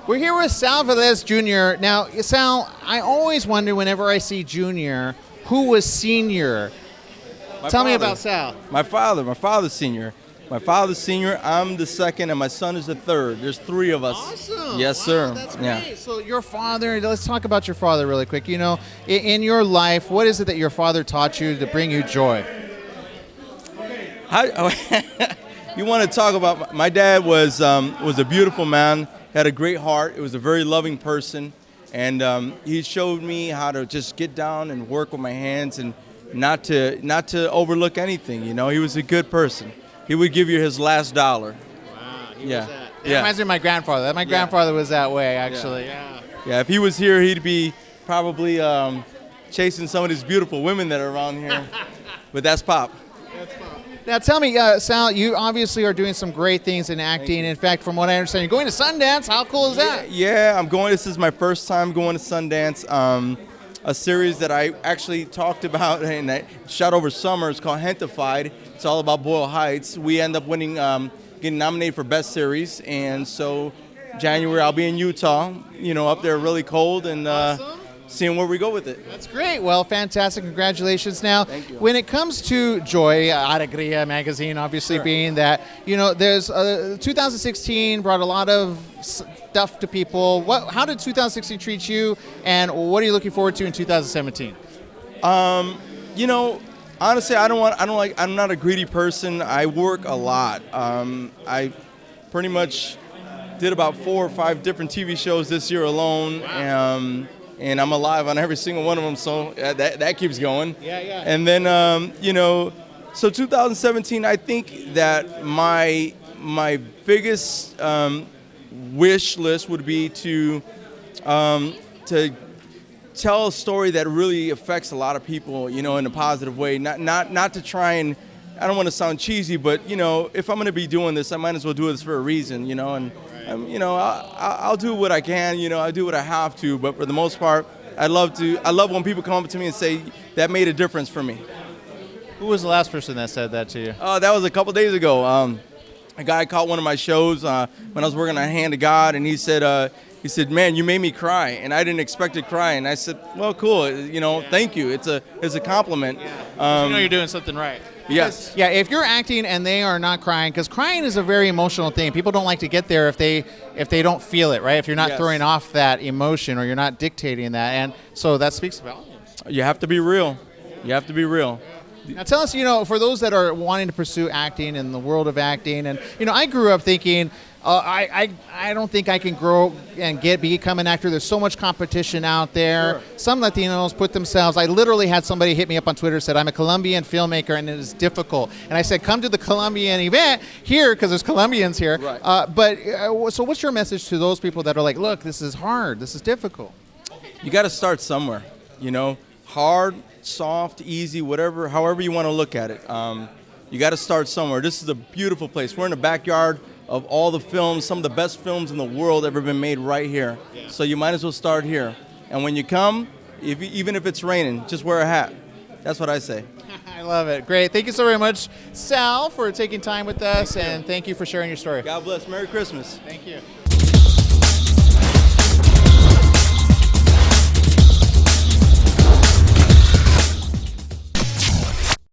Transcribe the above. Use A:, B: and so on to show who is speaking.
A: We're here with Sal Velez Jr. Now, Sal, I always wonder whenever I see Junior, who was senior? Tell me about Sal.
B: My father's senior. My father's senior, I'm the second, and my son is the third. There's three of us.
A: Awesome.
B: Yes,
A: wow,
B: sir.
A: That's great. So your father, let's talk about your father really quick. You know, in your life, what is it that your father taught you to bring you joy?
B: You want to talk about, my dad was a beautiful man, had a great heart. It was a very loving person, and he showed me how to just get down and work with my hands and not to overlook anything. You know, he was a good person. He would give you his last dollar.
A: Wow,
B: he was
A: that. It reminds me of my grandfather. My grandfather was that way, actually.
B: Yeah, if he was here, he'd be probably chasing some of these beautiful women that are around here. But that's Pop.
A: Now, tell me, Sal, you obviously are doing some great things in acting. In fact, from what I understand, you're going to Sundance. How cool is that?
B: Yeah, I'm going. This is my first time going to Sundance. A series that I actually talked about and I shot over summer. It's called Hentified. It's all about Boyle Heights. We end up winning, getting nominated for Best Series, and so January I'll be in Utah, you know, up there really cold, and seeing where we go with it.
A: That's great. Well, fantastic. Congratulations. Now,
B: Thank you.
A: When it comes to Joy, Alegría magazine, obviously being that, you know, there's 2016 brought a lot of stuff to people. How did 2016 treat you, and what are you looking forward to in 2017?
B: You know, honestly, I'm not a greedy person. I work a lot. I pretty much did about 4 or 5 different TV shows this year alone.
A: Wow.
B: And I'm alive on every single one of them, so that keeps going.
A: Yeah.
B: And then, you know, so 2017, I think that my biggest wish list would be to tell a story that really affects a lot of people, you know, in a positive way. Not to try and, I don't want to sound cheesy, but, you know, if I'm going to be doing this, I might as well do this for a reason, you know, and you know, I'll do what I can, you know, I do what I have to, but for the most part, I love when people come up to me and say, that made a difference for me.
A: Who was the last person that said that to you?
B: That was a couple days ago. A guy caught one of my shows when I was working on Hand of God, and he said, man, you made me cry, and I didn't expect to cry, and I said, well, cool, you know, thank you. It's a compliment.
A: Yeah. You know you're doing something right.
B: Yes.
A: Yeah, if you're acting and they are not crying, because crying is a very emotional thing. People don't like to get there if they don't feel it, right? If you're not throwing off that emotion or you're not dictating that, and so that speaks volumes. You
B: have to be real. You have to be real.
A: Now tell us, you know, for those that are wanting to pursue acting in the world of acting, and you know, I grew up thinking, I don't think I can grow and become an actor. There's so much competition out there. Sure. Some Latinos put themselves. I literally had somebody hit me up on Twitter and said, I'm a Colombian filmmaker and it is difficult. And I said, come to the Colombian event here because there's Colombians here. Right. So what's your message to those people that are like, look, this is hard, this is difficult?
B: You got to start somewhere. You know, hard, soft, easy, whatever, however you want to look at it. You got to start somewhere. This is a beautiful place. We're in the backyard of all the films, some of the best films in the world ever been made right here. Yeah. So you might as well start here. And when you come, even if it's raining, just wear a hat. That's what I say.
A: I love it. Great. Thank you so very much, Sal, for taking time with us, and thank you for sharing your story.
B: God bless. Merry Christmas.
A: Thank you.